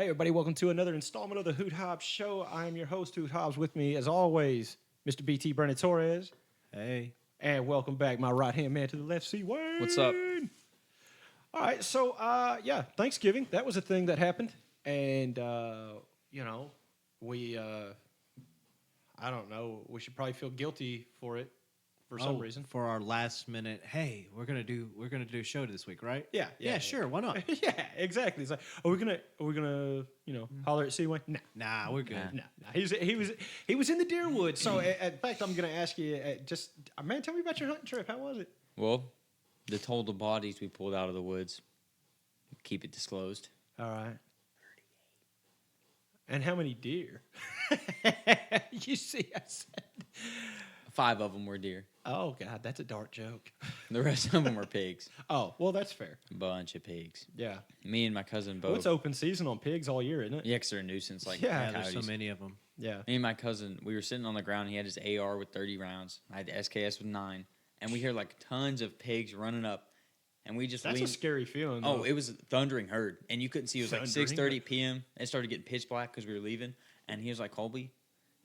Hey, everybody, welcome to another installment of the Hoot Hobbs Show. I am your host, Hoot Hobbs. With me, as always, Mr. B.T. Brennan Torres. Hey. And welcome back, my right-hand man to the left, C. Wayne. What's up? All right, so, Thanksgiving, that was a thing that happened. And, we, I don't know, we should probably feel guilty for it for some reason. For our last minute, hey, we're gonna do a show this week, right? Yeah. Sure, why not? Yeah, exactly. It's like, are we gonna, holler at C. Wayne? Nah, we're good. No. He was in the deer woods. So, in fact, I'm going to ask you, man, tell me about your hunting trip. How was it? Well, the total bodies we pulled out of the woods, keep it disclosed. All right. And how many deer? You see, I said. 5 of them were deer. Oh, God, that's a dark joke. The rest of them were pigs. Oh, well, that's fair. A bunch of pigs. Yeah. Me and my cousin both. Well, it's open season on pigs all year, isn't it? Yeah, 'cause they're a nuisance. Yeah, There's coyotes. so many of them. Yeah. Me and my cousin, we were sitting on the ground. He had his AR with 30 rounds. I had the SKS with 9. And we hear like tons of pigs running up. And we just That's leaned. a scary feeling. Oh, though. it was a thundering herd. And you couldn't see. It was like Thundering? 6:30 p.m. It started getting pitch black because we were leaving. And he was like, Colby,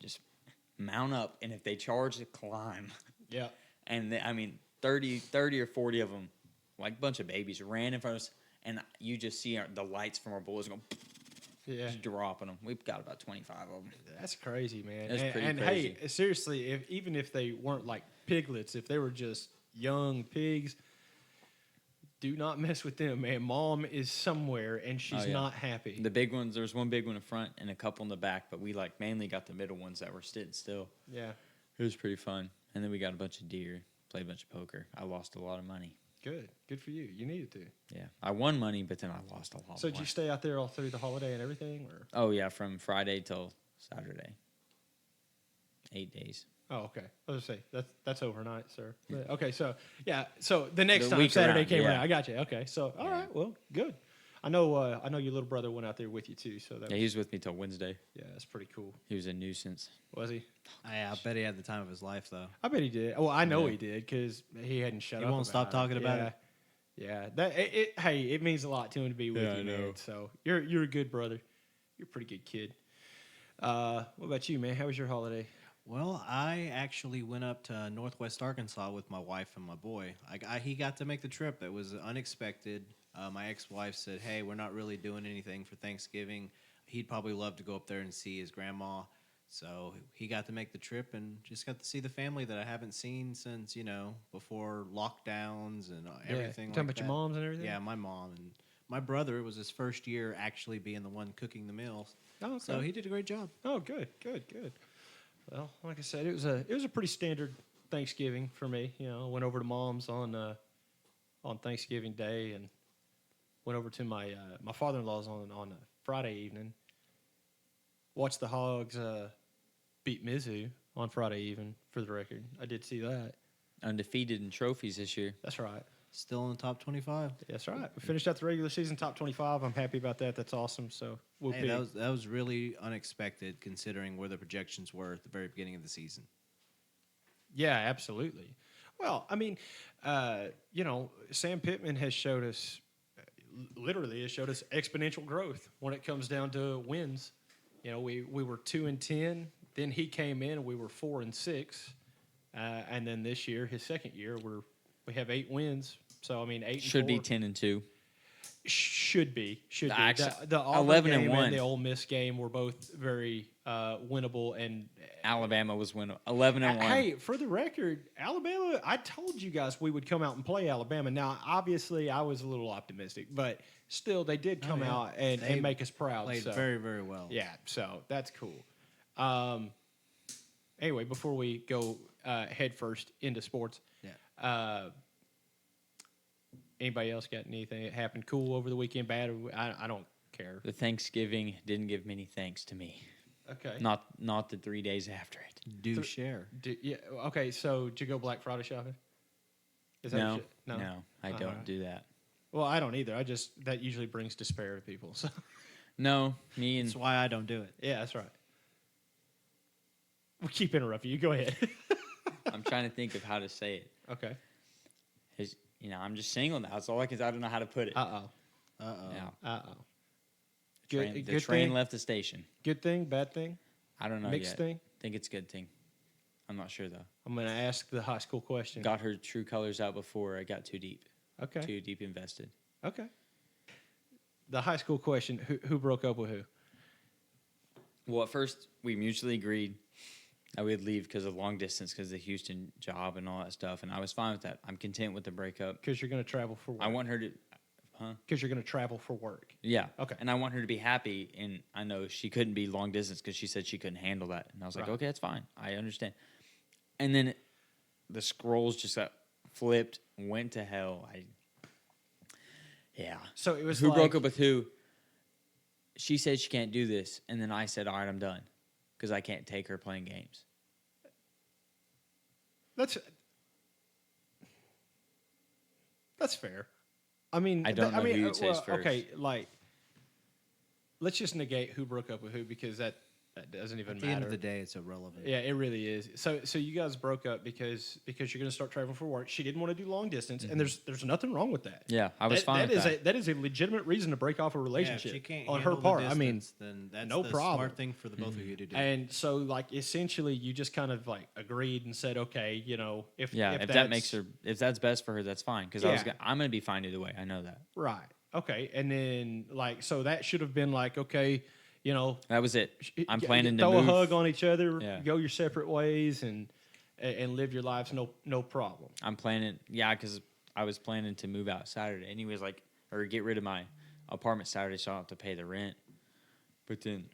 just mount up. And if they charge, climb. Yeah. And 30 or 40 of them, like a bunch of babies, ran in front of us. And you just see the lights from our bullets going, just dropping them. We've got about 25 of them. That's crazy, man. That's pretty and crazy. Hey, seriously, even if they weren't like piglets, if they were just young pigs, do not mess with them, man. Mom is somewhere and she's not happy. The big ones, there was one big one in front and a couple in the back, but we like mainly got the middle ones that were sitting still. Yeah. It was pretty fun. And then we got a bunch of deer, played a bunch of poker. I lost a lot of money. Good for you. You needed to. Yeah, I won money, but then I lost a lot. So more. did you stay out there all through the holiday and everything? Or? Oh yeah, from Friday till Saturday. 8 days. Oh, okay. I was going to say, that's overnight, sir. Okay, so the next The time week Saturday around, came yeah. around, I got you. Okay, so, all right, well, good. I know your little brother went out there with you, too. So Yeah, he was with me till Wednesday. Yeah, that's pretty cool. He was a nuisance. Was he? I bet he had the time of his life, though. I bet he did. Well, I know he did because he hadn't shut up. He won't stop talking about it. Yeah, hey, it means a lot to him to be with you, man. So you're a good brother. You're a pretty good kid. What about you, man? How was your holiday? Well, I actually went up to Northwest Arkansas with my wife and my boy. He got to make the trip. It was unexpected. My ex-wife said, hey, we're not really doing anything for Thanksgiving. He'd probably love to go up there and see his grandma. So he got to make the trip and just got to see the family that I haven't seen since, before lockdowns and everything like talking about your moms and everything? Yeah, my mom. And my brother, it was his first year actually being the one cooking the meals. Oh, okay. So he did a great job. Oh, good. Well, like I said, it was a pretty standard Thanksgiving for me. I went over to Mom's on Thanksgiving Day and went over to my father-in-law's on a Friday evening. Watched the Hogs beat Mizzou on Friday evening. For the record, I did see that. Undefeated in trophies this year. That's right. Still in the top 25. That's right. We finished out the regular season top 25. I'm happy about that. That's awesome. So we'll Hey, that was really unexpected considering where the projections were at the very beginning of the season. Yeah, absolutely. Well, I mean, Sam Pittman has showed us, literally has showed us exponential growth when it comes down to wins. We were 2-10. Then he came in and we were 4-6. And then this year, his second year, we have 8 wins. So, 8 Should be 4. 10-2. Should be. The Auburn 11 game and 1. and the Ole Miss game were both very winnable. And Alabama was 11 and 1. Hey, for the record, Alabama, I told you guys we would come out and play Alabama. Now, obviously, I was a little optimistic, but still, they did come out and make us proud. Played very, very well. Yeah, so that's cool. Anyway, before we go head first into sports, anybody else got anything that happened cool over the weekend? Bad? I don't care. The Thanksgiving didn't give many thanks to me. Okay. Not the 3 days after it. Do share. Yeah. Okay. So did you go Black Friday shopping? Is that No, what you- no, I don't do that. Well, I don't either. That usually brings despair to people. So No, me and That's why I don't do it. yeah, that's right. We'll keep interrupting you. Go ahead. I'm trying to think of how to say it. Okay. I'm just single now. That's all I can. I don't know how to put it. Uh-oh. Yeah. Uh-oh. Good, The train thing, left the station. good thing, bad thing, I don't know mixed yet. thing. I think it's a good thing. I'm not sure though. I'm gonna ask the high school question. Got her true colors out before I got too deep. Okay. Too deep invested. Okay. The high school question: Who broke up with who? Well, at first we mutually agreed that we'd leave because of long distance, because of the Houston job and all that stuff, and I was fine with that. I'm content with the breakup. Because you're gonna travel for work. I want her to, Because you're gonna travel for work. Yeah. Okay. And I want her to be happy, and I know she couldn't be long distance because she said she couldn't handle that, and I was like, Right. okay, that's fine. I understand. And then the scrolls just got flipped, went to hell. Yeah. So it was Who like, broke up with who? She said she can't do this, and then I said, all right, I'm done, because I can't take her playing games. That's fair. I mean, I don't know who you'd say is first. Okay, like, let's just negate who broke up with who because that doesn't even At matter. the end of the day, it's irrelevant. Yeah, it really is. So you guys broke up because you're going to start traveling for work. She didn't want to do long distance, and there's nothing wrong with that. Yeah, I was fine with that. That is a legitimate reason to break off a Yeah, relationship if she can't on her handle the part. I mean, distance, then that's no the problem. smart thing for the both of you to do. And so like essentially, you just kind of like agreed and said, okay, you know, if that makes her, if that's best for her, that's fine. Because Yeah. I'm gonna be fine either way. I know that. right, okay, and then like so that should have been like okay, you know, That was it. I'm planning to throw move. a hug on each other, Yeah. go your separate ways, and live your lives no problem. I'm planning, because I was planning to move out Saturday. Anyways, like, or get rid of my apartment Saturday so I don't have to pay the rent. But then,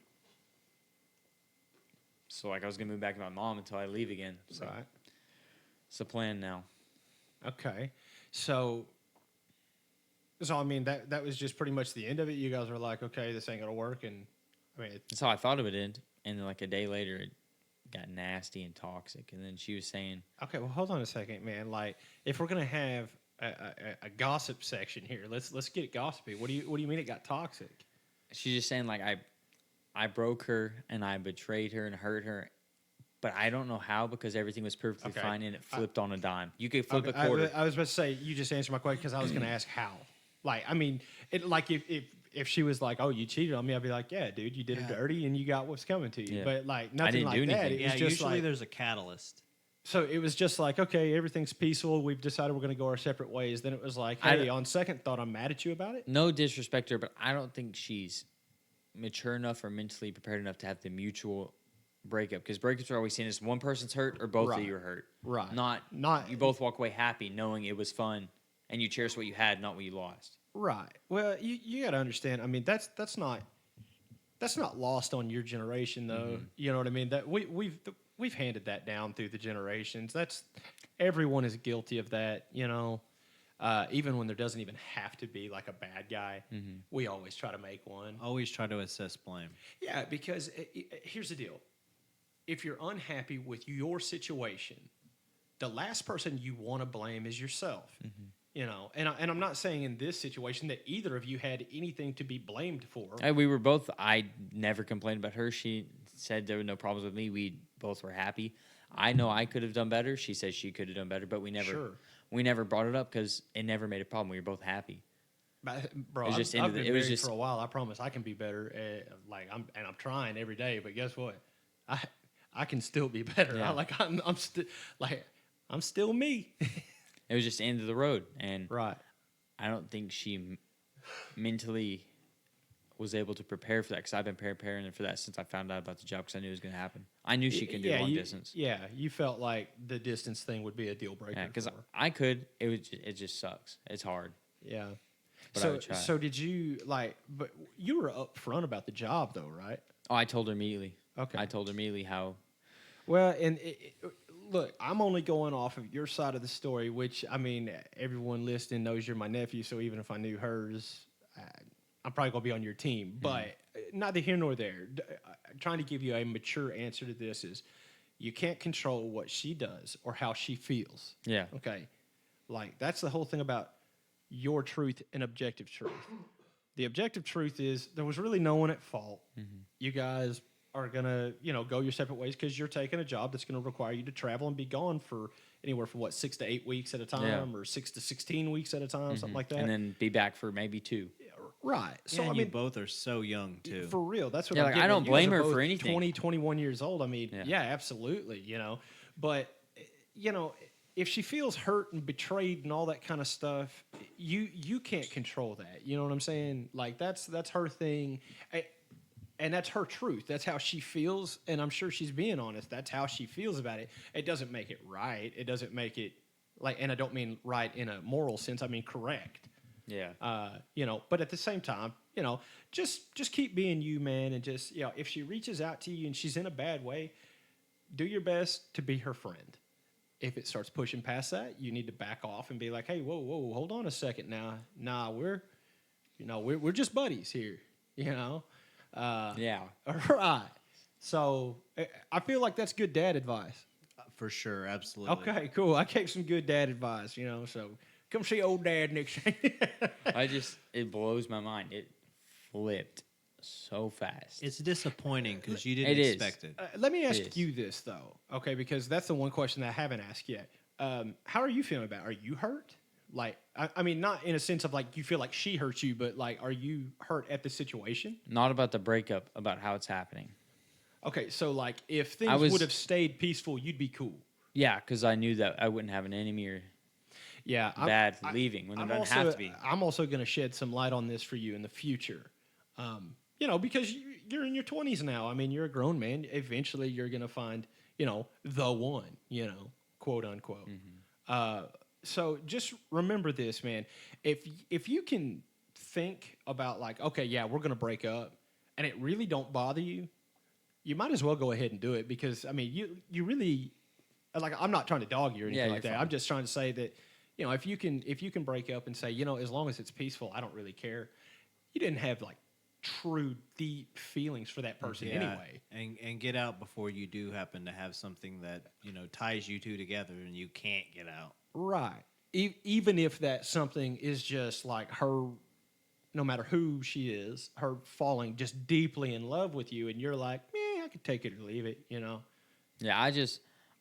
so like I was gonna move back to my mom until I leave again. So Right. it's the plan now. Okay. So I mean that was just pretty much the end of it. You guys were like, okay, this ain't gonna work, and I mean, That's how I thought it would end. And then like a day later, it got nasty and toxic. And then she was saying, okay, well, hold on a second, man. Like, if we're gonna have a gossip section here, let's get gossipy. What do you mean it got toxic? she's just saying like I broke her and I betrayed her and hurt her. But I don't know how, because everything was perfectly Okay. fine and it flipped on a dime. You could flip Okay, a quarter. I was about to say you just answered my question because I was gonna ask how. Like, I mean, like if she was like, "Oh, you cheated on me," I'd be like, "Yeah, dude, you did it dirty, and you got what's coming to you." Yeah. But like nothing didn't like do that. anything. It was Yeah, just usually like there's a catalyst. so. It was just like, okay, everything's peaceful. We've decided we're going to go our separate ways. Then it was like, I hey, don't- on second thought, I'm mad at you about it. No disrespect to her, but I don't think she's mature enough or mentally prepared enough to have the mutual breakup. Because breakups are always seen as one person's hurt or both Right. of you are hurt. Not Not you both walk away happy knowing it was fun and you cherish what you had, not what you lost. right. Well, you got to understand. I mean, that's not lost on your generation, though. You know what I mean? That we've handed that down through the generations. That's everyone is guilty of that. You know. Even when there doesn't even have to be like a bad guy, we always try to make one. Always try to assess blame. Yeah, because here's the deal. If you're unhappy with your situation, the last person you want to blame is yourself. You know, and I'm not saying in this situation that either of you had anything to be blamed for. We were both. I never complained about her. She said there were no problems with me. We both were happy. I know I could have done better. She said she could have done better, but we never brought it up because it never made a problem. We were both happy. But, bro, It was I've, just I've into been the- it was married just- for a while. I promise I can be better. I'm trying every day. But guess what? I can still be better. Yeah. I'm still me. It was just the end of the road, and Right. I don't think she mentally was able to prepare for that because I've been preparing for that since I found out about the job because I knew it was going to happen. I knew she could do long distance. Yeah, you felt like the distance thing would be a deal breaker. Yeah, because for her. I could. It just sucks. It's hard. Yeah. But I would try. So did you but you were upfront about the job though, right? Oh, I told her immediately. Okay. I told her immediately how. Well, and look, I'm only going off of your side of the story, which I mean, everyone listening knows you're my nephew, so even if I knew hers, I'm probably gonna be on your team. But neither here nor there. Trying to give you a mature answer to this is, you can't control what she does or how she feels. Yeah. Okay, like that's the whole thing about your truth and objective truth. The objective truth is there was really no one at fault. You guys are gonna, go your separate ways because you're taking a job that's gonna require you to travel and be gone for anywhere from 6 to 8 weeks at a time, or 6 to 16 weeks at a time, something like that. And then be back for maybe 2. Right. So Yeah, I and mean, you both are so young too. for real, that's what Yeah, I'm like, I getting don't at. You blame guys are her for both anything. 20, 21 years old. I mean, Yeah. yeah, absolutely. But if she feels hurt and betrayed and all that kind of stuff, you can't control that. You know what I'm saying? Like that's her thing. And that's her truth. That's how she feels, and I'm sure she's being honest. That's how she feels about it. It doesn't make it right. It doesn't make it and I don't mean right in a moral sense. I mean correct. Yeah. But at the same time, just keep being you, man, and just if she reaches out to you and she's in a bad way, do your best to be her friend. If it starts pushing past that, you need to back off and be like, hey, whoa, hold on a second now. Nah, we're just buddies here. Yeah. All right. So I feel like that's good dad advice. For sure, absolutely. Okay, cool. I gave some good dad advice, so come see old dad next time. It blows my mind. It flipped so fast. It's disappointing because you didn't It is. expect it. Let me It ask is. you this, though, okay, because that's the one question that I haven't asked yet. How are you feeling about it? Are you hurt? Like, I mean, not in a sense of like you feel like she hurt you, but like, are you hurt at the situation? Not about the breakup, about how it's happening. Okay, so like if things would have stayed peaceful, you'd be cool. Yeah, because I knew that I wouldn't have an enemy or Yeah, leaving when there doesn't also, have to be. I'm also going to shed some light on this for you in the future. Because you're in your 20s now. I mean, you're a grown man. Eventually, you're going to find, the one, quote unquote. Mm-hmm. So just remember this, man. If you can think about like, okay, yeah, we're going to break up, and it really don't bother you, you might as well go ahead and do it because, I mean, you really, like, I'm not trying to dog you or anything like that. fine. I'm just trying to say that, if you can break up and say, as long as it's peaceful, I don't really care. You didn't have like true deep feelings for that person anyway. And get out before you do happen to have something that ties you two together and you can't get out. Right. Even if that something is just like her, no matter who she is, her falling just deeply in love with you, and you're like, I could take it or leave it, Yeah,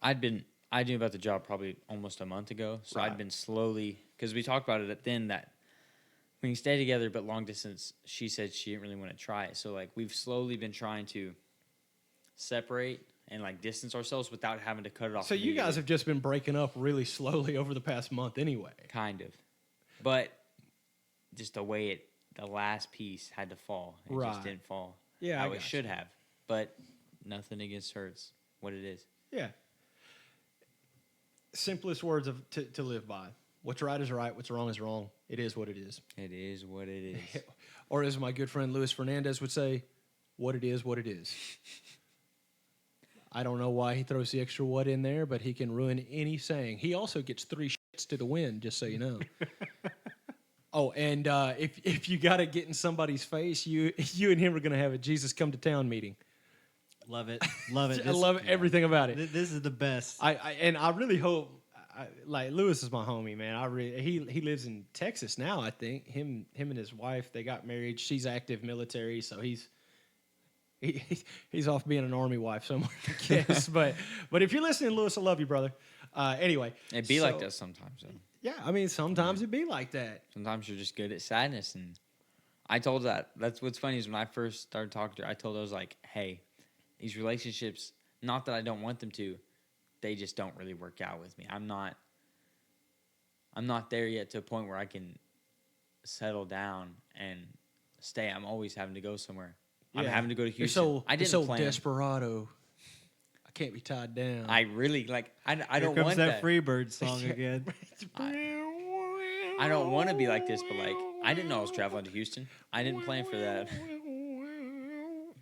I knew about the job probably almost a month ago, so Right. I'd been slowly, because we talked about it then that we can stay together, but long distance, she said she didn't really want to try it. So like we've slowly been trying to separate and like distance ourselves without having to cut it off. So you guys have just been breaking up really slowly over the past month anyway. Kind of, but just the way the last piece had to fall, it Right. just didn't fall. Yeah, how I it should have, but nothing against her. It's what it is. Yeah. Simplest words to live by. What's right is right. What's wrong is wrong. It is what it is. It is what it is. Or as my good friend Luis Fernandez would say, what it is, what it is. I don't know why he throws the extra what in there, but he can ruin any saying. He also gets 3 shits to the wind, just so you know. Oh, and if you got to get in somebody's face, you and him are going to have a Jesus Come to Town meeting. Love it. Love it. I love everything about it. This is the best. I really hope, like Lewis is my homie, man. He lives in Texas now. I think him and his wife, they got married. She's active military, so he's off being an army wife somewhere, I guess. but if you're listening, Lewis, I love you, brother. Anyway, It'd be like that sometimes, though. Yeah, I mean sometimes it'd be like that. Sometimes you're just good at sadness, and I told that. That's what's funny is when I first started talking to her, I told her, I was like, hey, these relationships, not that I don't want them to, they just don't really work out with me. I'm not there yet to a point where I can settle down and stay. I'm always having to go somewhere. Yeah. I'm having to go to Houston. I didn't plan. Desperado. I can't be tied down. I really I Here don't comes want that Freebird song again. I don't want to be like this, but like I didn't know I was traveling to Houston. I didn't plan for that.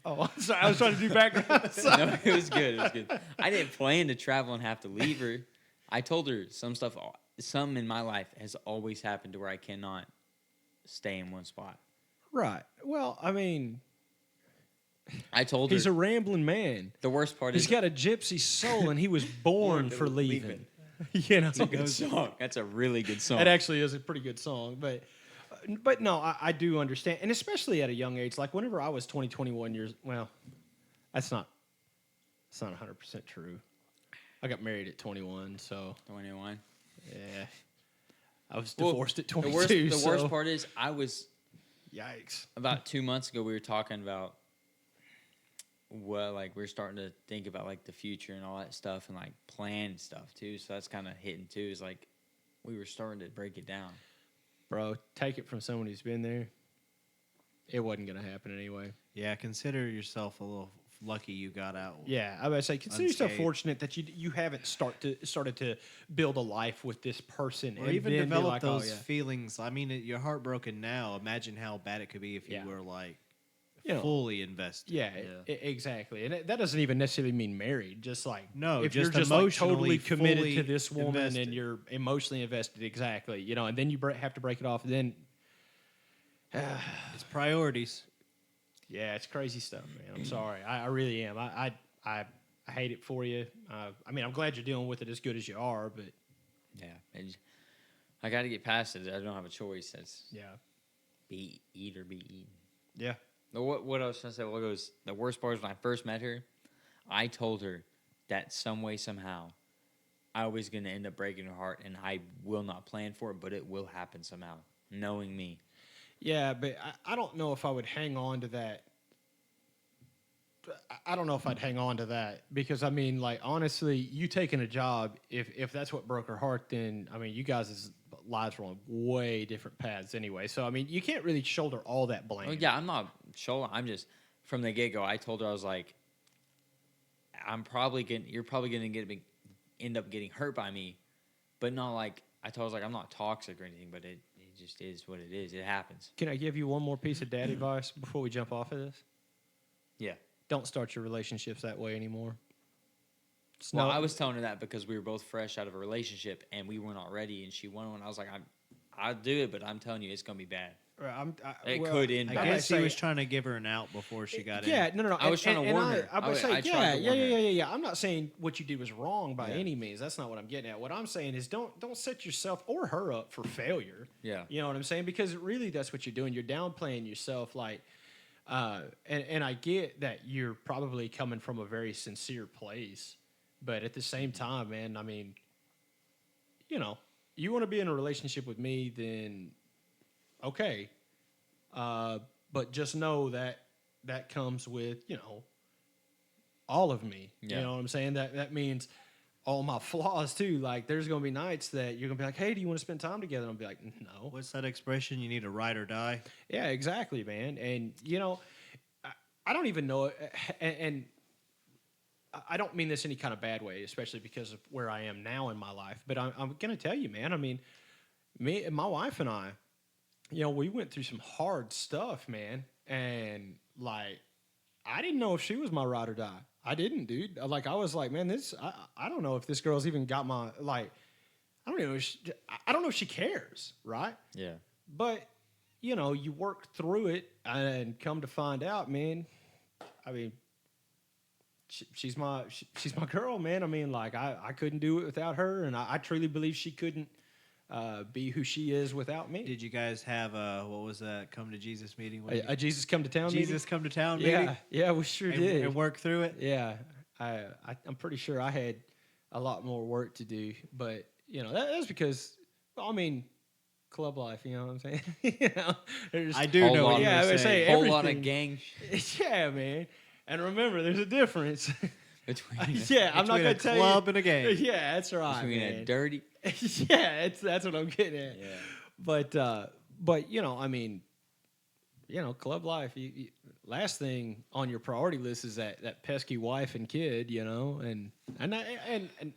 Oh, I'm sorry. I was trying to do background. No, it was good. It was good. I didn't plan to travel and have to leave her. I told her some in my life has always happened to where I cannot stay in one spot. Right. Well, I mean, I told her he's a rambling man. the worst part He's is got a gypsy soul, and he was born for leaving. You know, it's a good song. That's a really good song. It actually is a pretty good song, but no, I do understand, and especially at a young age. Like whenever I was 20, 21 years, well, that's not 100% true. I got married at 21, so 21. yeah, I was divorced at 22. The worst part is I was Yikes. About 2 months ago, we were talking about we were starting to think about like the future and all that stuff and like plan stuff too. So that's kind of hitting too. Is like we were starting to break it down. Bro, take it from someone who's been there. It wasn't going to happen anyway. Yeah, consider yourself a little lucky you got out. Yeah, I would say consider yourself fortunate that you haven't started to build a life with this person, or and even then be develop like, those oh, yeah. feelings. I mean, you're heartbroken now. Imagine how bad it could be if you were like You know, fully invested. Yeah, exactly. And that doesn't even necessarily mean married. Just like No, if just you're just like emotionally totally committed fully to this woman invested. and you're emotionally invested, exactly. You know, and then you have to break it off. Then, It's priorities. yeah, it's crazy stuff, man. I'm sorry. I really am. I hate it for you. I mean, I'm glad you're dealing with it as good as you are, but Yeah, I got to get past it. I don't have a choice. That's yeah, eat or be eaten. yeah. What I was trying to say? What goes? The worst part is when I first met her, I told her that some way, somehow, I was going to end up breaking her heart, and I will not plan for it, but it will happen somehow, knowing me. Yeah, but I don't know if I would hang on to that. I don't know if I'd hang on to that because, I mean, like, honestly, you taking a job, if that's what broke her heart, then, I mean, you guys' lives were on way different paths anyway. So, I mean, you can't really shoulder all that blame. Well, yeah, I'm not sure. I'm just, from the get-go, I told her, I was like, you're probably going to end up getting hurt by me, but not like, I told her, I was like, I'm not toxic or anything, but it just is what it is. It happens. Can I give you one more piece of dad advice before we jump off of this? Yeah. Don't start your relationships that way anymore. Well, I was telling her that because we were both fresh out of a relationship and we were not ready, and she wanted one. I was like, I'll do it, but I'm telling you, it's going to be bad. Could end I bad. guess he was trying to give her an out before she got in. Yeah, no. I was trying to warn her. I would say, I tried to warn her. yeah. I'm not saying what you did was wrong by Yeah. any means. That's not what I'm getting at. What I'm saying is don't set yourself or her up for failure. Yeah. You know what I'm saying? Because really that's what you're doing. You're downplaying yourself. Like, and I get that you're probably coming from a very sincere place, but at the same time, man, I mean, you know, you want to be in a relationship with me, then okay. But just know that comes with, you know, all of me. Yeah. You know what I'm saying? That means all my flaws too. Like there's gonna be nights that you're gonna be like, hey, do you want to spend time together? And I'll be like, no. What's that expression? You need a ride or die. Yeah, exactly, man. And you know, I don't even know, and I don't mean this any kind of bad way, especially because of where I am now in my life. But I'm gonna tell you, man. I mean, my wife and I, you know, we went through some hard stuff, man. And like, I didn't know if she was my ride or die. I didn't, dude. Like, I was like, man, I don't know if this girl's even got my, like, I don't know if she cares, right? Yeah. But, you know, you work through it and come to find out, man, I mean, she's my girl, man. I mean, like, I couldn't do it without her. And I truly believe she couldn't be who she is without me. Did you guys have what was that? Come to Jesus meeting? A Jesus come to town meeting? Jesus come to town Yeah, meeting? yeah, we sure did. And work through it? Yeah, I'm pretty sure I had a lot more work to do, but you know that's because, I mean, club life. You know what I'm saying? You know, I do know what you're I would say Whole lot of everything. gang Yeah, man. And remember, there's a difference. between Yeah, I'm not Between gonna a tell club you. and a game. Yeah, that's right, between man. a dirty. Yeah, that's what I'm getting at. Yeah. But you know, I mean, you know, club life. Last thing on your priority list is that pesky wife and kid. You know, and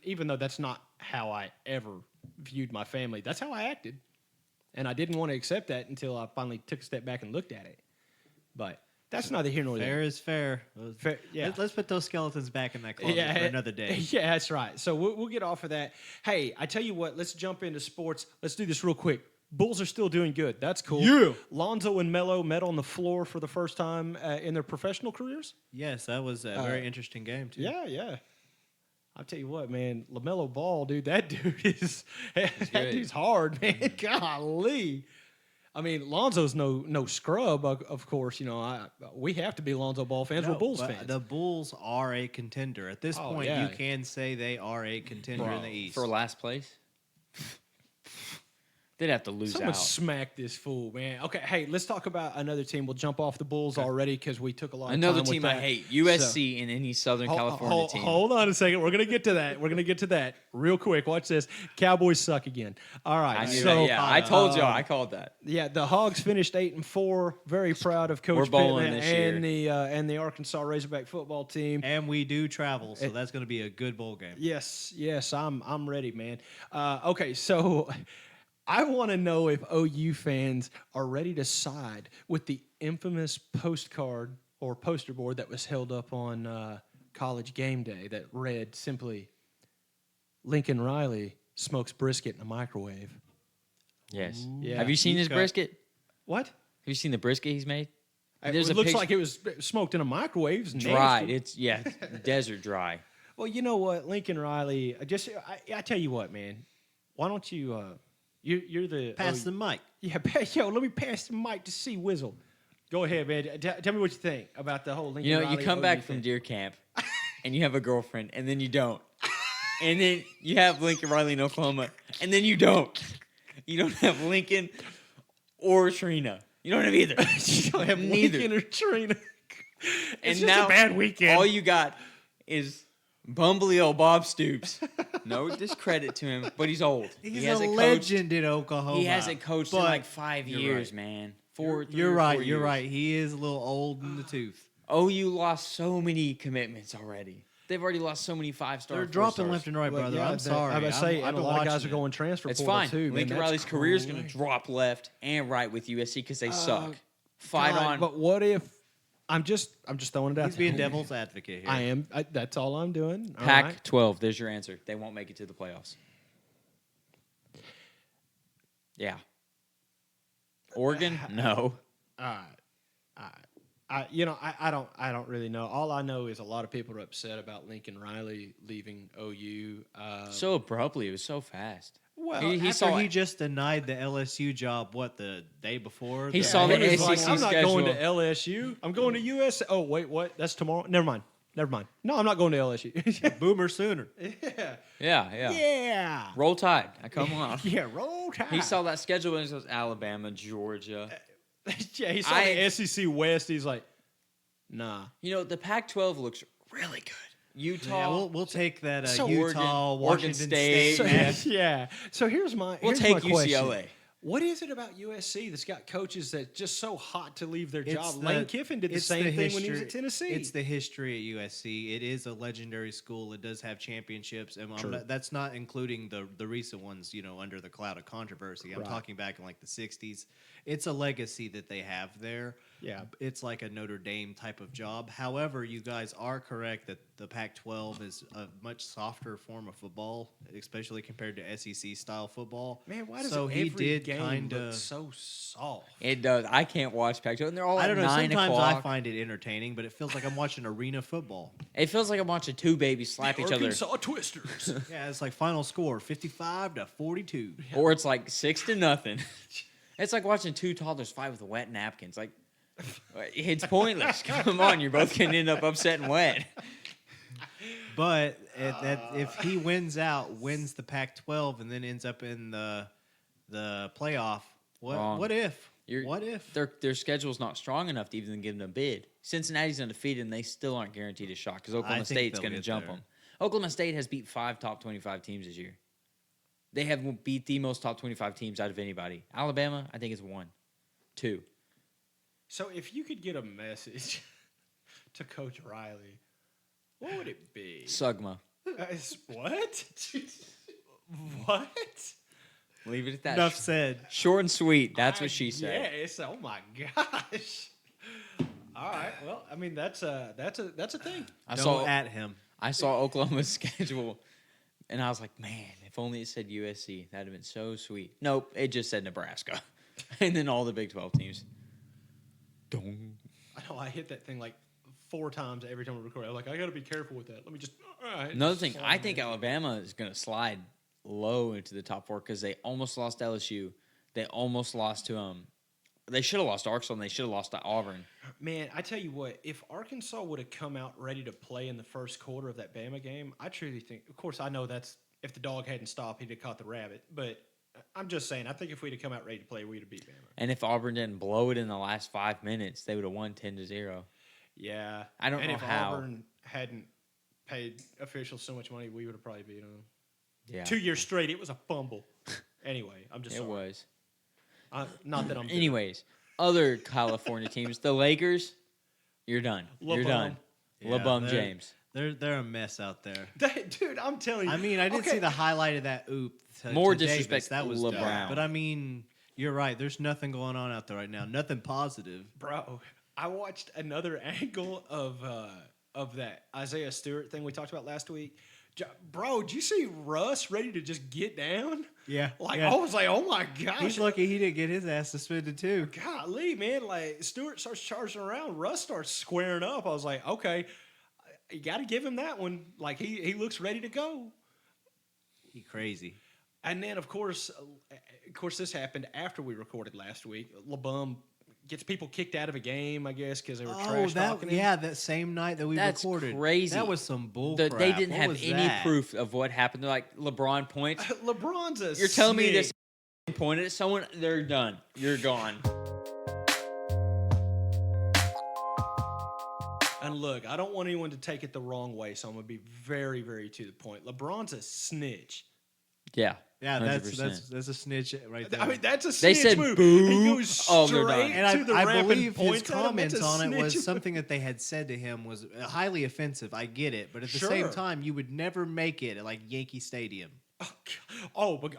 even though that's not how I ever viewed my family, that's how I acted, and I didn't want to accept that until I finally took a step back and looked at it. But that's neither here nor there. Fair is fair. Fair, yeah. Let's put those skeletons back in that closet for another day. Yeah, that's right. So we'll get off of that. Hey, I tell you what, let's jump into sports. Let's do this real quick. Bulls are still doing good. That's cool. Yeah. Lonzo and Melo met on the floor for the first time in their professional careers. Yes, that was a very interesting game, too. Yeah. I'll tell you what, man. LaMelo Ball, dude, that dude is that dude's hard, man. Golly. I mean, Lonzo's no scrub, of course. You know, we have to be Lonzo Ball fans. We're Bulls fans. The Bulls are a contender. At this point, yeah. you can say they are a contender in the East. For last place. They'd have to lose Someone out. smack this fool, man. Okay, hey, let's talk about another team. We'll jump off the Bulls already because we took a lot of Another time with team I that. hate, USC and any Southern California team. Hold on a second. We're going to get to that. We're going to get to that real quick. Watch this. Cowboys suck again. All right. I knew so, that. Yeah, I told y'all. I called that. Yeah, the Hogs finished 8-4. Very proud of Coach We're bowling Pittman this and the Arkansas Razorback football team. And we do travel, so that's going to be a good bowl game. Yes, I'm ready, man. Okay, so I want to know if OU fans are ready to side with the infamous postcard or poster board that was held up on College Game Day that read simply, Lincoln Riley smokes brisket in a microwave. Yes. Yeah. Have you seen his brisket? What? Have you seen the brisket he's made? It looks like it was smoked in a microwave. It's dried. nasty. It's desert dry. Well, you know what, Lincoln Riley. I tell you what, man. Why don't you? You're the Pass the mic. Yeah, yo, let me pass the mic to C Wizzle. Go ahead, man. Tell me what you think about the whole Lincoln Riley. You come OU back thing. from deer camp, and you have a girlfriend, and then you don't. And then you have Lincoln Riley in Oklahoma, and then you don't. You don't have Lincoln or Trina. You don't have either. You don't have Neither. Lincoln or Trina. And It's just now a bad weekend. all you got is bumbly old Bob Stoops. No discredit to him, but he's old. He's he a hasn't legend in Oklahoma. Coached, he hasn't coached in but like 5 you're years, right. man. You're right. You're right. He is a little old in the tooth. OU lost so many commitments already. They've already lost so many 5-star. They're dropping 4-stars. left and right, Well, brother. yeah, I'm sorry. I was say, I've and a been lot of guys watching are going transfer It's portal fine. too. man. Lincoln That's Riley's career is going to crazy. drop left and right with USC because they suck. Fight God, on. But what if? I'm just throwing it out. He's there. being devil's advocate here. I am. That's all I'm doing. All Pac right. 12. There's your answer. They won't make it to the playoffs. Yeah. Oregon? No. I don't really know. All I know is a lot of people are upset about Lincoln Riley leaving OU. So abruptly. It was so fast. Well, he After saw he just denied the LSU job, the day before? He saw the he was SEC like, I'm not going to schedule. LSU. I'm going to US. Oh wait, what? That's tomorrow. Never mind. No, I'm not going to LSU. Boomer Sooner. Yeah. Yeah. Roll Tide. Come on. Yeah. Roll Tide. He saw that schedule and it was Alabama, Georgia. Yeah, he saw the SEC West. He's like, nah. You know, the Pac-12 looks really good. Utah. Yeah, we'll take that So Utah, Oregon Washington State, State, man. Yeah. So here's my. We'll here's take my question. UCLA. What is it about USC that's got coaches that just so hot to leave their job? the- Lane Kiffin did the it's same the thing when he was history- at Tennessee. It's the history at USC. It is a legendary school. It does have championships, and that's not including the recent ones. Under the cloud of controversy. I'm Right. talking back in like the '60s. It's a legacy that they have there. Yeah. It's like a Notre Dame type of job. However, you guys are correct that the Pac-12 is a much softer form of football, especially compared to SEC style football. Man, why does so every he did game kind look of so soft? It does. I can't watch Pac-12. And they're all I at don't know. 9 Sometimes o'clock. I find it entertaining, but it feels like I'm watching arena football. It feels like I'm watching two babies slap each other. Arkansas Twisters. Yeah, it's like final score 55-42. Or it's like 6-0. It's like watching two toddlers fight with wet napkins. Like, it's pointless. Come on, you're both going to end up upset and wet. But if he wins the Pac-12, and then ends up in the playoff, Wrong. what if? You're- What if? Their schedule's not strong enough to even give them a bid. Cincinnati's undefeated, and they still aren't guaranteed a shot because Oklahoma think State's they'll going to get jump there. them. Oklahoma State has beat 5 top 25 teams this year. They have beat the most top 25 teams out of anybody. Alabama, I think, is 1, 2. So if you could get a message to Coach Riley, what would it be? Sugma. What? What? Leave it at that. Enough said. Short and sweet. That's what she said. Yes. Oh my gosh. All right. Well, I mean that's a thing. Don't at him. I saw Oklahoma's schedule, and I was like, man, if only it said USC, that'd have been so sweet. Nope, it just said Nebraska, and then all the Big 12 teams. Dong. I know I hit that thing like 4 times every time we record. I'm like, I got to be careful with that. Let me just. All right, Another thing, slide I it think in. Alabama is going to slide low into the top 4 because they almost lost to LSU. They almost lost to They should have lost to Arkansas, and they should have lost to Auburn. Man, I tell you what, if Arkansas would have come out ready to play in the first quarter of that Bama game, I truly think. Of course, I know that's if the dog hadn't stopped, he'd have caught the rabbit. But I'm just saying. I think if we'd have come out ready to play, we'd have beat Bama. And if Auburn didn't blow it in the last 5 minutes, they would have won 10-0. Yeah, I don't and know if how. Auburn hadn't paid officials so much money, we would have probably beat them. Yeah. 2 years straight, it was a fumble. Anyway, I'm just It sorry. was. Not that I'm. Anyways, other California teams, the Lakers, you're done. You're done. Yeah, LeBron James. They're a mess out there. Dude, I'm telling you. I mean, I did see the highlight of that oop. More to Davis. disrespect That was LeBron. dumb. But I mean, you're right. There's nothing going on out there right now. Nothing positive. Bro, I watched another angle of that Isaiah Stewart thing we talked about last week. Bro, did you see Russ ready to just get down? Yeah. Like, yeah. I was like, oh my gosh. He's lucky he didn't get his ass suspended too. Golly, man. Like, Stewart starts charging around. Russ starts squaring up. I was like, okay, you got to give him that one. Like, he looks ready to go. He crazy. And then, of course, this happened after we recorded last week. LeBum gets people kicked out of a game, I guess, because they were trash talking him. Yeah, that same night that we That's recorded. crazy. That was some bull They crap. didn't What have was any that? proof of what happened. They're like, LeBron points. LeBron's a You're telling me snake. this pointed at someone, they're done. You're gone. And look, I don't want anyone to take it the wrong way, so I'm going to be very, very to the point. LeBron's a snitch. Yeah. Yeah, 100%. that's a snitch right there. I mean, that's a They snitch said move. boo. He goes straight Oh, they're done. and to the I ref and believe his points at him. comments It's a on it was snitch. something that they had said to him was highly offensive. I get it, but at the same Sure. time, you would never make it at like Yankee Stadium. But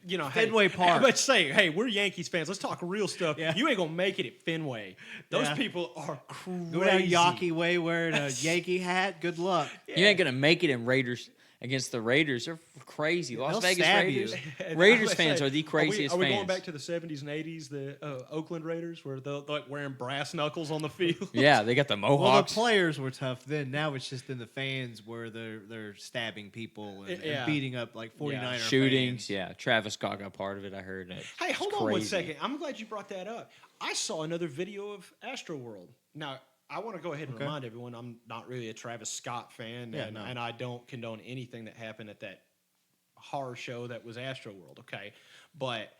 you know, Fenway hey, Park. Let's say, hey, we're Yankees fans. Let's talk real stuff. Yeah. You ain't gonna make it at Fenway. Those Yeah. people are crazy. Go down Yawkey Way wearing a Yankee hat. Good luck. You ain't going to make it in Raiders against the Raiders. They're crazy. Las They'll Vegas stab Raiders. you. And Raiders I fans say, are the craziest Are we fans. going back to the 70s and 80s, the Oakland Raiders, where they're like wearing brass knuckles on the field? Yeah, they got the Well, the Mohawks. players were tough then. Now it's just in the fans where they're stabbing people and Yeah. beating up like 49er Shootings. fans. Yeah, Travis Scott got part of it, I heard. Hey, hold on one second. I'm glad you brought that up. I saw another video of Astroworld. Now, I want to go ahead and Okay. remind everyone I'm not really a Travis Scott fan, Yeah, and, no. and I don't condone anything that happened at that horror show that was Astroworld, okay? But,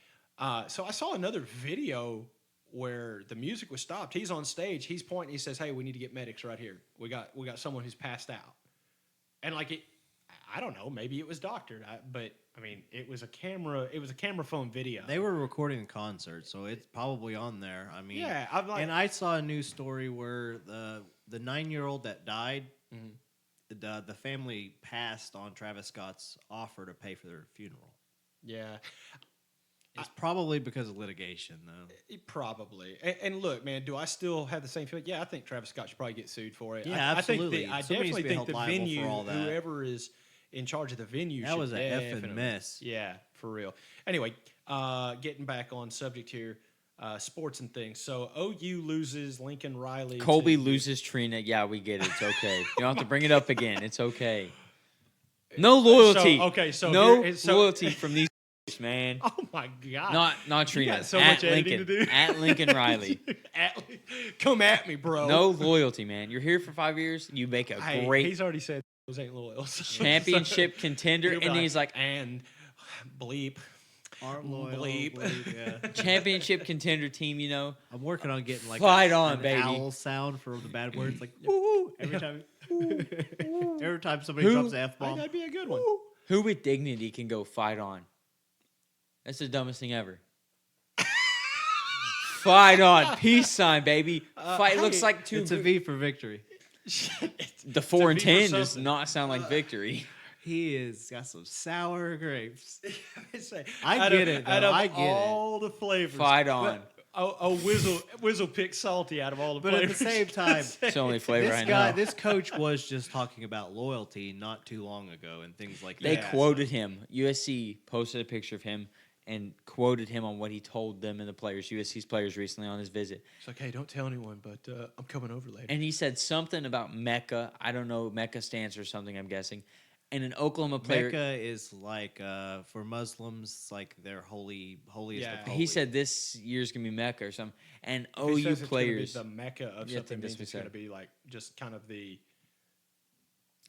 so I saw another video where the music was stopped. He's on stage. He's pointing. He says, hey, we need to get medics right here. We got someone who's passed out. And, like, I don't know. Maybe it was doctored. But, I mean, it was a camera phone video. They were recording the concert, so it's probably on there. I mean, Yeah, I'm like, and I saw a news story where the 9-year-old that died, the family passed on Travis Scott's offer to pay for their funeral. yeah, It's probably because of litigation, though. probably. And look, man, do I still have the same feeling? Yeah, I think Travis Scott should probably get sued for it. Yeah, absolutely. I Somebody needs definitely to be think held the liable for venue, all that. whoever is in charge of the venue, That should was a effing definitely- mess. Yeah, for real. Anyway, getting back on subject here, sports and things. So OU loses Lincoln Riley. Colby to- loses Trina. Yeah, we get it. It's okay. You don't have to bring it up again. It's okay. No loyalty. So no here- so- loyalty from these man. Oh my God! Not You Trina. got so at much editing Lincoln. to do. At Lincoln Riley. Come at me, bro. No loyalty, man. You're here for 5 years. You make a Hey, great he's already said those ain't loyal. championship contender, He'll be and he's like, and bleep. Aren't loyal. Bleep. Yeah. championship contender team. You know, I'm working on getting like Fight on, an baby. owl sound for the bad words, like woo every time. Every time somebody Who? drops an I F think bomb. that'd be a good one. who with dignity can go fight on? That's the dumbest thing ever. Fight on, peace sign, baby. Fight looks hey, like two. It's a V for victory. The 4 and It's a V for 10 does something. not sound like victory. He is got some sour grapes. Say, I out get of- it, though. Out of I get it. all the flavors, Fight on. Whizzle picked salty out of all the But at flavors. the same time, It's the only flavor this I guy, know. this coach was just talking about loyalty not too long ago and things like They that. quoted him. USC posted a picture of him and quoted him on what he told them and the players, USC's players, recently on his visit. It's like, hey, don't tell anyone, but I'm coming over later. And he said something about Mecca. I don't know, Mecca stands for something, I'm guessing. And an Oklahoma player. Mecca is like for Muslims, like their holiest Yeah. of holy. He said this year's going to be Mecca or something. And If he OU says it's gonna be players. the mecca of Yeah, I something think that's means what it's he going to said. be like just kind of the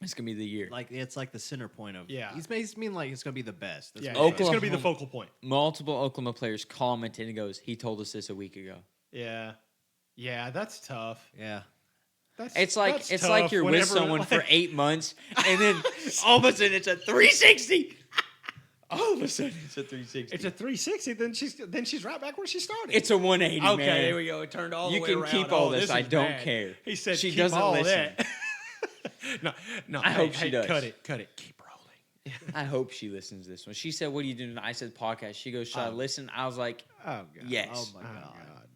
It's gonna be the year. Like it's like the center point of. Yeah. He's mean like it's gonna be the best. That's Yeah, what he's it's going to be the Oklahoma- focal point. Multiple Oklahoma players commented and goes, "He told us this a week ago." Yeah. Yeah, that's tough. Yeah. It's like That's it's like tough you're with whenever, someone like- for 8 months, and then all of a sudden it's a 360. All of a sudden it's a 360. It's a 360, then she's right back where she started. It's a 180. okay, man. there we go. It turned all You the way can around. keep all this. Is I don't bad. care. He said She keep doesn't all listen. that. no. I hope she does. Cut it. Keep rolling. I hope she listens to this one. She said, "What are you doing?" I said, "Podcast." She goes, "Should I listen?" I was like, Oh god. Yes. Oh my Oh god. god.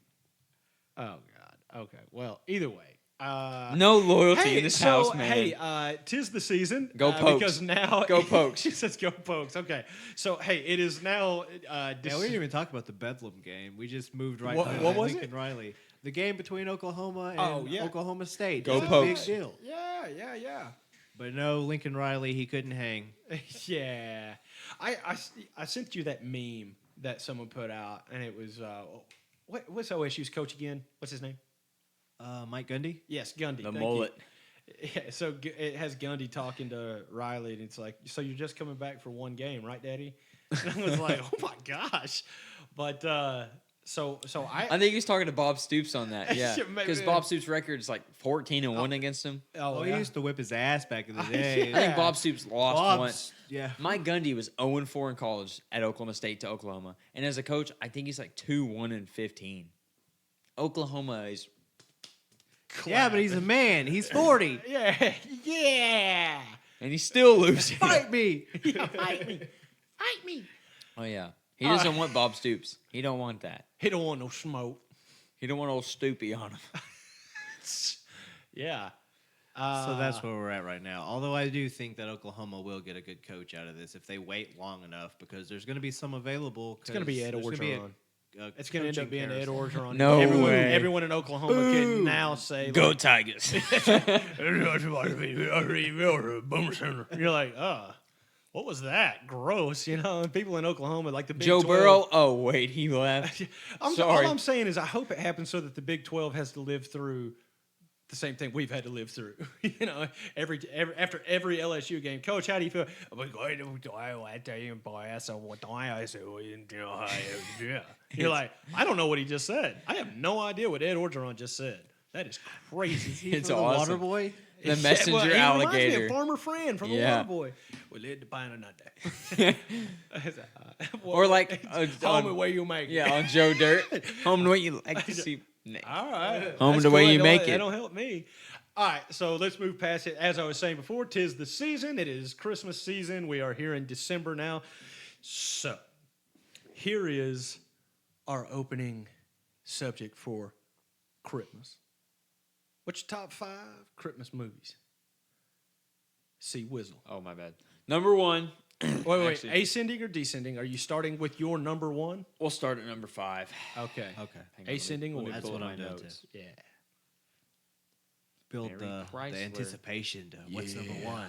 Oh god. Okay. Well, either way. "No loyalty Hey, in this so, house, man." hey, 'tis the season. Go Pokes. Because now Go Pokes. She says go Pokes. Okay. So hey, it is now. Yeah, we didn't even talk about the Bedlam game. We just moved right. What- to what was Lincoln it? Riley. The game between Oklahoma and Oh, yeah. Oklahoma State. Go It's a Pokes. big deal. Yeah. But no, Lincoln Riley, he couldn't hang. Yeah. I sent you that meme that someone put out, and it was what's OSU's coach again? What's his name? Mike Gundy. Yes, Gundy. The thank you. mullet. Yeah, so it has Gundy talking to Riley, and it's like, so you're just coming back for one game, right, Daddy? And I was like, oh my gosh. But so I think he's talking to Bob Stoops on that. Yeah, Yeah, maybe. because Bob Stoops' record is like 14-1 against him. Oh, yeah. he used to whip his ass back in the day. I think Bob Stoops lost Bob's- once. Yeah. Mike Gundy was 0-4 in college at Oklahoma State to Oklahoma, and as a coach, I think he's like 2-1-15. Oklahoma is Yeah, but he's a man. He's 40. yeah. and he's still losing. Fight me. Yeah, fight me. Oh yeah, he doesn't want Bob Stoops. He don't want that. He don't want no smoke. He don't want old Stoopy on him. Yeah. So that's where we're at right now. Although I do think that Oklahoma will get a good coach out of this if they wait long enough, because there's going to be some available. It's going to be Ed Orgeron. It's going to end up being Ed Orgeron. No way. Everyone in Oklahoma can now say, Go like, Tigers! You're like, what was that? Gross, you know? And people in Oklahoma, like the Big Joe 12. Burrow. Oh wait, he left. Sorry. All I'm saying is I hope it happens so that the Big 12 has to live through the same thing we've had to live through. You know, after every LSU game. Coach, how do you feel? You're like, I don't know what he just said. I have no idea what Ed Orgeron just said. That is crazy. It's the awesome. Water Boy. The messenger he reminds me of alligator. Farmer Fran from the Yeah. Water Boy. We live to find another day. Or like home and where you make it. Yeah, on Joe Dirt. Home the way you like to see. All right. Home That's the way cool. you make That it. don't help me. All right, so let's move past it. As I was saying before, 'tis the season. It is Christmas season. We are here in December now. So here is our opening subject for Christmas. What's your top 5 Christmas movies? See Whizzle. Oh my bad. Number 1. Wait, Actually- ascending or descending? Are you starting with your number 1? We'll start at number 5. Okay. Okay. Hang on, Ascending let me order. That's pull what up I'm my doing too. notes. Yeah. Build Mary the Chrysler. anticipation to what's number Yeah. 1.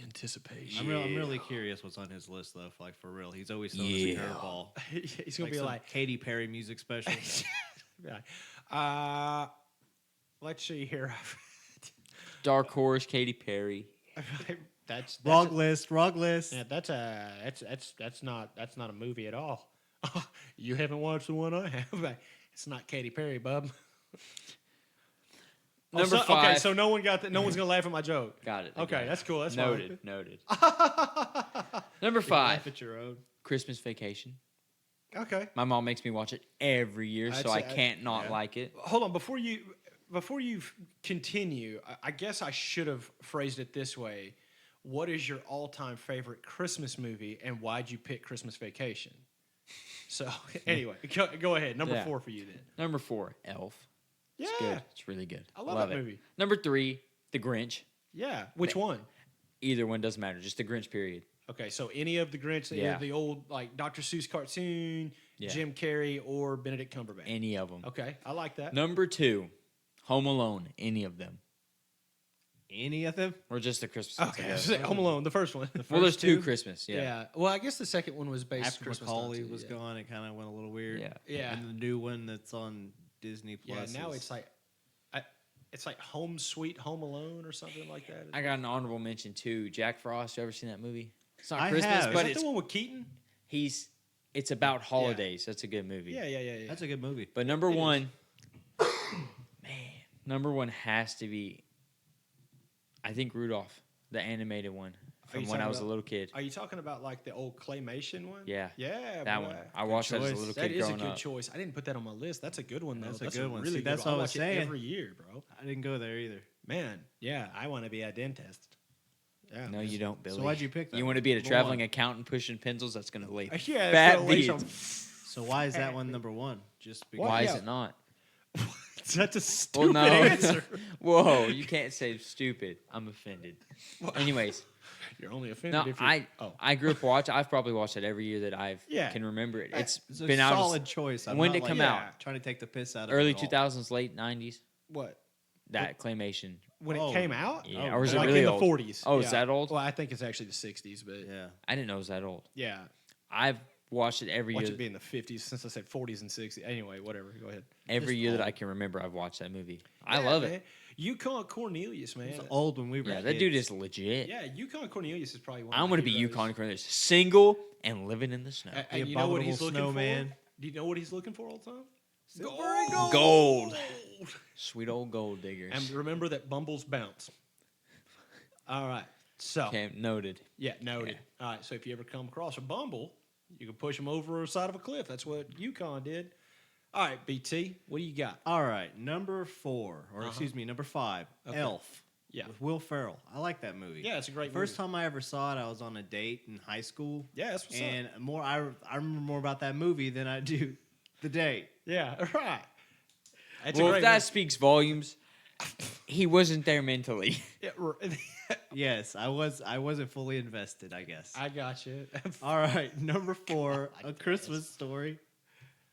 Anticipation. I'm really curious what's on his list though. Like for real, he's always throwing us Yeah. a curveball. He's gonna Like be some like, Katy Perry music special. yeah. Let's see here. Dark Horse, Katy Perry. that's wrong a- list. Wrong list. Yeah, that's not a movie at all. You haven't watched the one I have. It's not Katy Perry, bub. Number Okay, 5. so no one got that. No one's gonna laugh at my joke. Got it. Okay, got it. that's cool. That's noted. fine. Noted. Number 5. Laugh at your own. Christmas Vacation. Okay. My mom makes me watch it every year, so I That's- can't not yeah. like it. Hold on, before you continue, I guess I should have phrased it this way. What is your all-time favorite Christmas movie, and why'd you pick Christmas Vacation? So anyway, go ahead. Number Yeah. 4 for you then. Number 4, Elf. Yeah, It's good. It's really good. I love that it. movie. Number 3, The Grinch. Yeah. Which one? Either one doesn't matter. Just The Grinch, period. Okay, so any of the Grinch, any Yeah. of the old like Dr. Seuss cartoon, Yeah. Jim Carrey, or Benedict Cumberbatch. Any of them. Okay, I like that. Number 2, Home Alone. Any of them. Any of them? Or just the Christmas ones, I Okay, guess. so Home Alone, the first one. Well, there's first 2 two? Christmas. Yeah. Well, I guess the second one was based After Christmas Macaulay time, too, was yeah. gone, it kind of went a little weird. Yeah. Yeah. And the new one that's on Disney Yeah, Plus. now is- it's like, It's like Home Sweet Home Alone or something like that. I got an honorable mention too. Jack Frost. You ever seen that movie? It's not I Christmas, have. Is but that it's the one with Keaton? it's about holidays. That's a good movie. Yeah. That's a good movie. But number It is. one, number one has to be, I think Rudolph, the animated one from you when I talking was a about- little kid. Are you talking about like the old claymation one? Yeah. Yeah, That boy. one. I watched that as a choice. little That kid is a growing good up. choice. I didn't put that on my list. That's a good one though. That's a good one. Really See, good that's one. what I I was watch it saying. every year, bro. I didn't go there either. Man, yeah, I want to be a dentist. Yeah, No, you don't, Billy. So why'd you pick that? You want to be a Number traveling one. accountant pushing pencils? That's going to lay Yeah, fat it's gonna lay beads. some- So why is that one number one? Just because. Why is Yeah. it not? That's a Well, stupid no. answer. Whoa, you can't say stupid. I'm offended. Anyways, You're only offended no, if you. I grew up watching. I've probably watched it every year that Yeah. can remember it. It's It's a been out solid choice. I'm when not did it like come out? Trying to take the piss out of early it all. 2000s, late 90s. What? That claymation. When Oh, it came out? Yeah, Oh, or is it like really in the old? 40s. Oh, yeah. is that old? Well, I think it's actually the 60s, but Yeah. I didn't know it was that old. yeah. I've watched it every Watch year. it be in the 50s since I said 40s and 60s. Anyway, whatever. Go ahead. Every just year that old. I can remember, I've watched that movie. I Yeah, love man. it. Yukon Cornelius, man. It was old when we were Yeah, kids. that dude is legit. Yeah, Yukon Cornelius is probably one. I'm of going my to be heroes. Yukon Cornelius, single and living in the snow. And The you know what he's abominable looking snowman. for? Do you know what he's looking for all the time? Silver and Gold. Sweet old gold diggers. And remember that Bumbles bounce. All right. So, Okay, noted. yeah, noted. All right. So, if you ever come across a Bumble, you can push them over the side of a cliff. That's what Yukon did. All right, BT, what do you got? All right, number 4, or excuse me, number 5, Okay. Elf. Yeah. With Will Ferrell. I like that movie. Yeah, it's a great First movie. time I ever saw it, I was on a date in high school. Yeah, that's what's and up. more, I remember more about that movie than I do the date. Yeah, right. That's Well, a if great that movie. speaks volumes, he wasn't there mentally. Yeah, Yes, I wasn't fully invested, I guess. I got you. All right, number 4, A Christmas Story.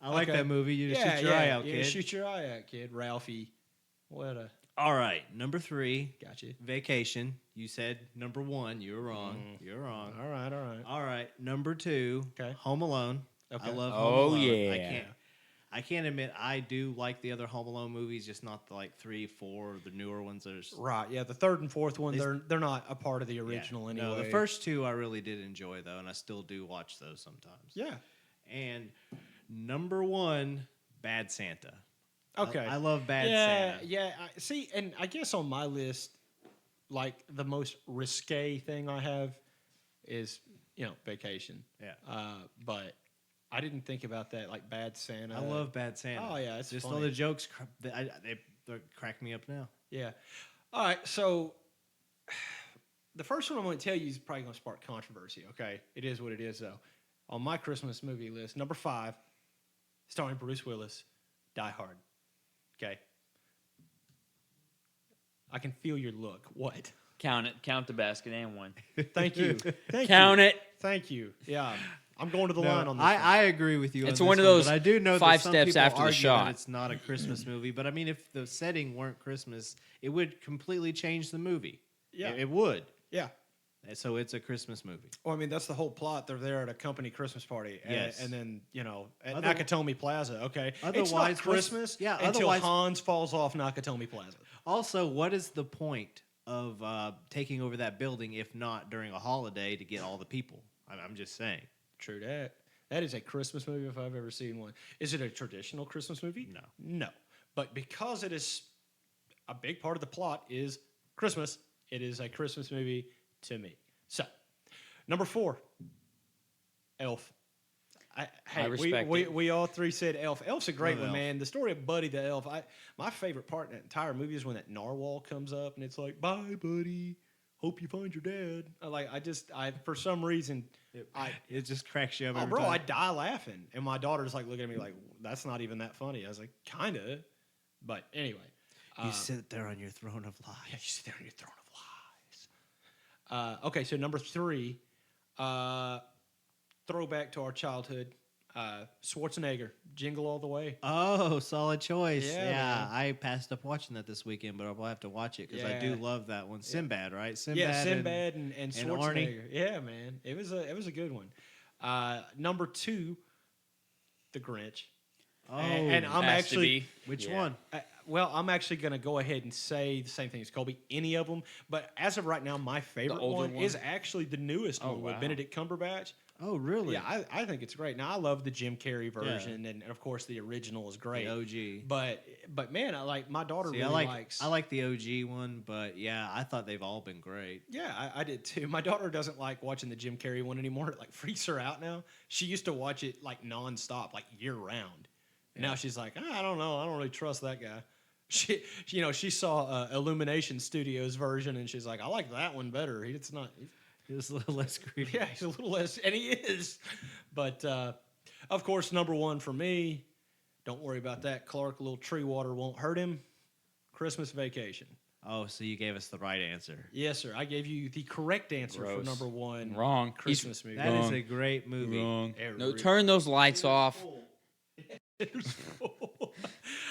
I like Okay. that movie. You just shoot your eye out, yeah, kid. shoot your eye out, kid. Ralphie. What a. All right, number 3, Got you. Vacation. You said number 1. You were wrong. You're wrong. All right, all right. All right, number 2, Okay. Home Alone. Okay. I love Oh, Home Alone. yeah. I can't admit I do like the other Home Alone movies, just not the 3, 4, the newer ones. There's Right, yeah. The third and fourth one, These- they're not a part of the original anyway. No, the first 2 I really did enjoy though, and I still do watch those sometimes. Yeah. And number 1, Bad Santa. Okay. I love Bad yeah, Santa. yeah. See, and I guess on my list, like the most risque thing I have is Vacation. Yeah. But I didn't think about that, like Bad Santa. I love Bad Santa. Oh, yeah, it's just funny. all the jokes. They crack me up now. Yeah. All right. So the first one I'm going to tell you is probably going to spark controversy. Okay. It is what it is, though. On my Christmas movie list, number 5, starring Bruce Willis, Die Hard. Okay. I can feel your look. What? Count it. Count the basket and one. Thank you. Thank Count you. it. Thank you. Yeah. I'm going to the No, line on this. I agree with you. It's on one this of those but I do know 5 that some steps people after the argue shot. that it's not a Christmas movie. But I mean, if the setting weren't Christmas, it would completely change the movie. Yeah. It would. Yeah. And so it's a Christmas movie. Well, I mean, that's the whole plot. They're there at a company Christmas party. Yes. And then, at Other- Nakatomi Plaza. Okay. It's Otherwise, not what's- Christmas yeah, until otherwise- Hans falls off Nakatomi Plaza. Also, what is the point of taking over that building if not during a holiday to get all the people? I'm just saying. True that. That is a Christmas movie if I've ever seen one. Is it a traditional Christmas movie? No. No. But because it is a big part of the plot is Christmas, it is a Christmas movie to me. So, number 4, Elf. I respect it. we all 3 said Elf. Elf's a great Love one, Elf. man. The story of Buddy the Elf. My favorite part in that entire movie is when that narwhal comes up and it's like, "Bye, buddy. Hope you find your dad." I for some reason, It just cracks you up. oh, every bro, time. I die laughing, and my daughter's like looking at me like, "That's not even that funny." I was like, "Kinda," but anyway. You sit there on your throne of lies. Yeah, you sit there on your throne of lies. Okay, so number 3, throwback to our childhood, Schwarzenegger, Jingle All the Way. Oh, solid choice. Yeah, Yeah, man. I passed up watching that this weekend, but I'll have to watch it because I do Yeah. love that one. Sinbad, right? Sinbad and and Schwarzenegger. Yeah, man, it was a good one. Number 2, The Grinch. Oh, and I'm Has to actually be. which Yeah. one? well, I'm actually going to go ahead and say the same thing as Colby. Any of them, but as of right now, my favorite older one is actually the newest Oh, one with wow. Benedict Cumberbatch. Oh, really? Yeah, I think it's great. Now I love the Jim Carrey version, and of course the original is great. The OG. But man, I like my daughter See, really likes. I like the OG one, but yeah, I thought they've all been great. Yeah, I did too. My daughter doesn't like watching the Jim Carrey one anymore. It like freaks her out now. She used to watch it like nonstop, like year round. And now she's like, I don't know. I don't really trust that guy. She saw Illumination Studios version, and she's like, I like that one better. It's not. It was a little less creepy. Yeah, he's a little less, and he is. But of course, number one for me. Don't worry about that. Clark, a little tree water won't hurt him. Christmas Vacation. Oh, so you gave us the right answer. Yes, sir. I gave you the correct answer for Gross. number one. Wrong. Christmas movie. That is Wrong. a great movie. Wrong. It No, really- turn those lights off.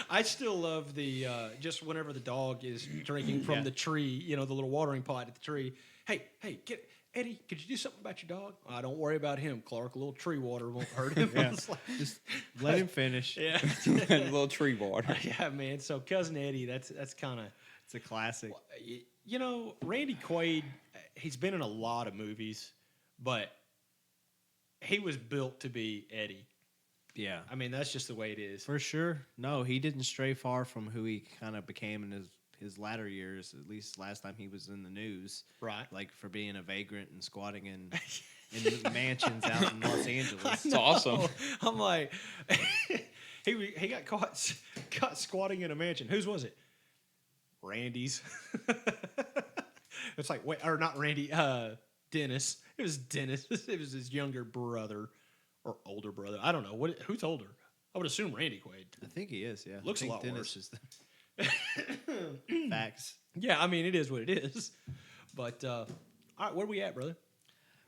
I still love the just whenever the dog is drinking from the tree, the little watering pot at the tree. Hey, get Eddie. Could you do something about your dog? Don't worry about him, Clark. A little tree water won't hurt him. Yeah. It's like- Just let him finish. yeah, Little tree water. yeah, man. So cousin Eddie, that's kind of. It's a classic. Randy Quaid, he's been in a lot of movies, but he was built to be Eddie. Yeah. I mean, that's just the way it is. For sure. No, he didn't stray far from who he kind of became in his latter years, at least last time he was in the news. Right. Like for being a vagrant and squatting in mansions out in Los Angeles. It's awesome. I'm like, he got caught squatting in a mansion. Whose was it? Randy's. It's like, wait, or not Randy, Dennis. It was Dennis. It was his younger brother or older brother. I don't know. Who's older? I would assume Randy Quaid. I think he is, yeah. Looks I a think lot worse. Is Facts. Yeah, I mean, it is what it is. But, all right, where we at, brother?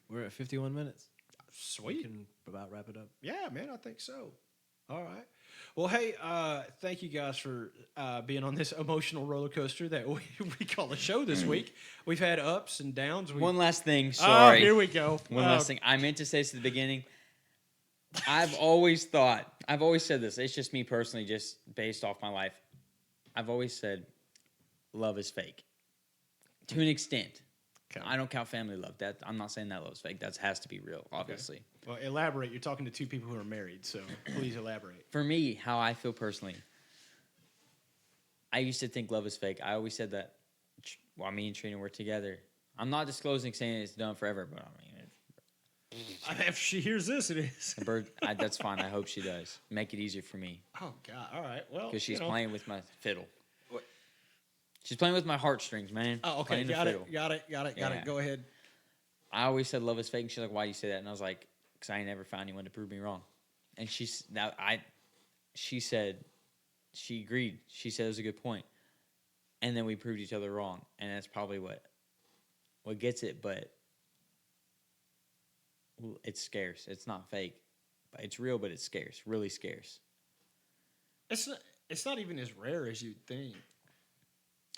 We're at 51 minutes. We Sweet. can about wrap it up. Yeah, man, I think so. All right. Well, hey, thank you guys for being on this emotional roller coaster that we call a show this week. We've had ups and downs. One last thing. Oh, Sorry. here we go. One last thing. I meant to say this at the beginning. I've always said this. It's just me personally, just based off my life. I've always said love is fake. To an extent. Okay. I don't count family love. I'm not saying that love is fake. That has to be real, obviously. Well, elaborate. You're talking to two people who are married, so please elaborate. For me, how I feel personally, I used to think love is fake. I always said that while me and Trina were together. I'm not disclosing saying it's done forever, but I mean, If she hears this, it is. the bird. That's fine. I hope she does. Make it easier for me Oh, God. All right. Well, because she's playing with my fiddle. She's playing with my heartstrings, man. Oh, okay. Playing the Got fiddle. it. Got it. Yeah. Go ahead. I always said love is fake, and she's like, "Why do you say that?" And I was like, "Because I ain't never found anyone to prove me wrong." And she said, she agreed. She said it was a good point, and then we proved each other wrong, and that's probably what gets it. But it's scarce. It's not fake, but it's real. But it's scarce, really scarce. It's not even as rare as you'd think.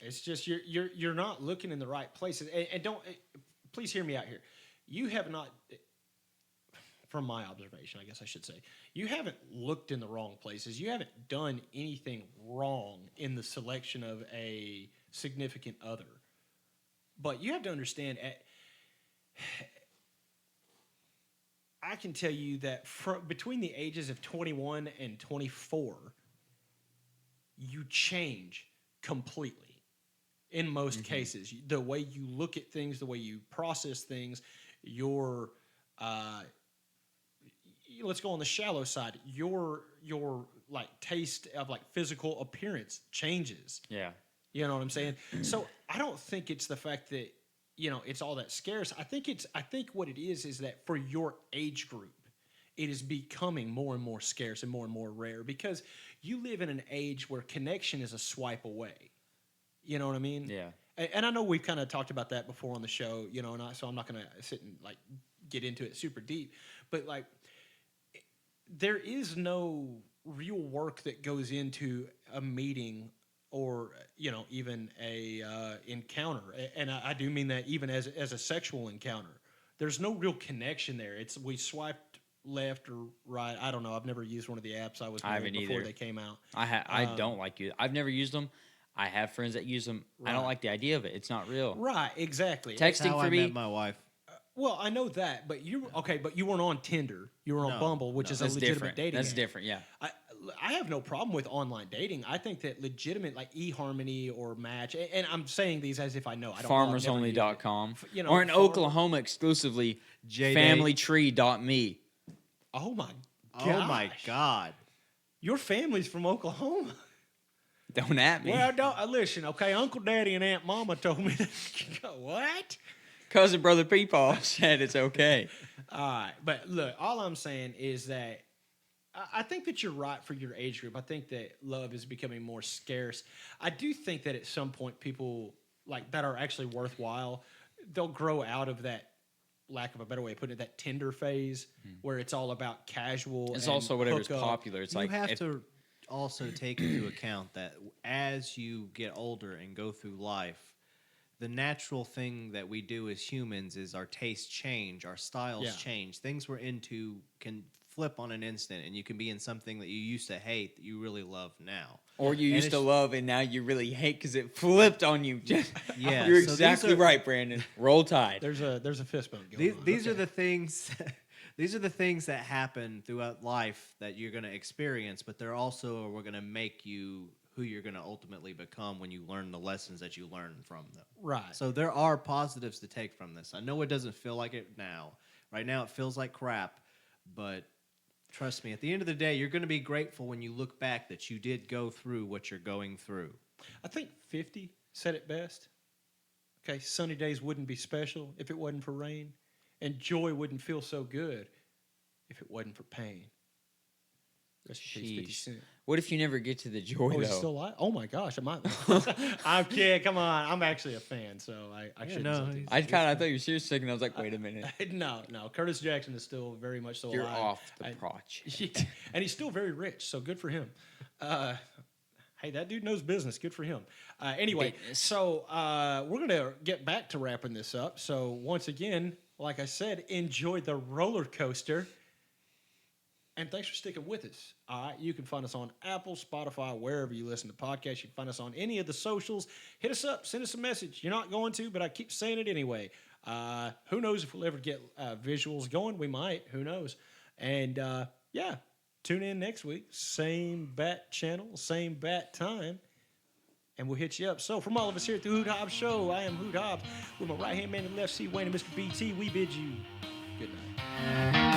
It's just you're not looking in the right places, and don't please hear me out here. You have not, from my observation, I guess I should say, you haven't looked in the wrong places. You haven't done anything wrong in the selection of a significant other. But you have to understand, I can tell you that between the ages of 21 and 24, you change completely. In most cases, the way you look at things, the way you process things, your let's go on the shallow side. Your like taste of like physical appearance changes. Yeah. You know what I'm saying? So I don't think it's the fact that it's all that scarce. I think what it is that for your age group, it is becoming more and more scarce and more rare because you live in an age where connection is a swipe away. You know what I mean? Yeah. And I know we've kind of talked about that before on the show, so I'm not going to sit and like get into it super deep. But like, there is no real work that goes into a meeting or even a encounter, and I do mean that even as a sexual encounter. There's no real connection there. We swiped left or right. I don't know. I've never used one of the apps I was I haven't before either. they came out. I don't like you. I've never used them. I have friends that use them. I don't Right. like the idea of it. It's not real. Right, exactly. That's Texting how for I me. met my wife. Well, I know that, but but you weren't on Tinder. You were on No, Bumble, which no. is a That's legitimate different. dating That's app. different. Yeah. I have no problem with online dating. I think that legitimate, like eHarmony or Match, and I'm saying these as if I know. I don't know. I've never used it. FarmersOnly.com. You know, or in farm- Oklahoma exclusively, J-Date. FamilyTree.me. Oh my Oh my gosh. God. Your family's from Oklahoma. Don't at me. Well, don't listen. Okay, Uncle Daddy and Aunt Mama told me that. What? Cousin Brother Peepaw said it's okay. All right, but look, all I'm saying is that I think that you're right for your age group. I think that love is becoming more scarce. I do think that at some point, people like that are actually worthwhile, they'll grow out of that, lack of a better way of putting it, that Tinder phase where it's all about casual. It's and also whatever's hookup. popular. It's You like have if- to also take into account that as you get older and go through life, the natural thing that we do as humans is our tastes change, our styles Yeah. change. Things we're into can flip on an instant, and you can be in something that you used to hate that you really love now. or you And used to it's- love and now you really hate because it flipped on you. Just Yeah, you're so these exactly are- right, Brandon. Roll Tide. There's a fist bump going on. These are Okay. the things. These are the things that happen throughout life that you're going to experience, but they're also going to make you who you're going to ultimately become when you learn the lessons that you learn from them. right. So there are positives to take from this. I know it doesn't feel like it now. Right now it feels like crap, but trust me, at the end of the day, you're going to be grateful when you look back that you did go through what you're going through. I think 50 said it best. Okay, sunny days wouldn't be special if it wasn't for rain, and joy wouldn't feel so good if it wasn't for pain. Rest in peace, 50 Sheesh. Cent. What if you never get to the joy Oh, he's though? still alive? Oh my gosh, am I? I'm kidding. Come on, I'm actually a fan, so I shouldn't. no, say he's- I thought you were serious a second. I was like, wait a minute. that. No. Curtis Jackson is still very much so You're alive. off the I- crotch. Yeah, and he's still very rich, so good for him. Hey, that dude knows business. Good for him. Anyway, Business. so we're going to get back to wrapping this up. So once again, like I said, enjoy the roller coaster. And thanks for sticking with us. All right, you can find us on Apple, Spotify, wherever you listen to podcasts. You can find us on any of the socials. Hit us up. Send us a message. You're not going to, but I keep saying it anyway. Who knows if we'll ever get visuals going? We might. Who knows? And yeah, tune in next week. Same bat channel, same bat time. And we'll hit you up. So from all of us here at the Hoot Hobbs Show, I am Hoot Hobbs. With my right-hand man and left seat, Wayne and Mr. B.T., we bid you good night.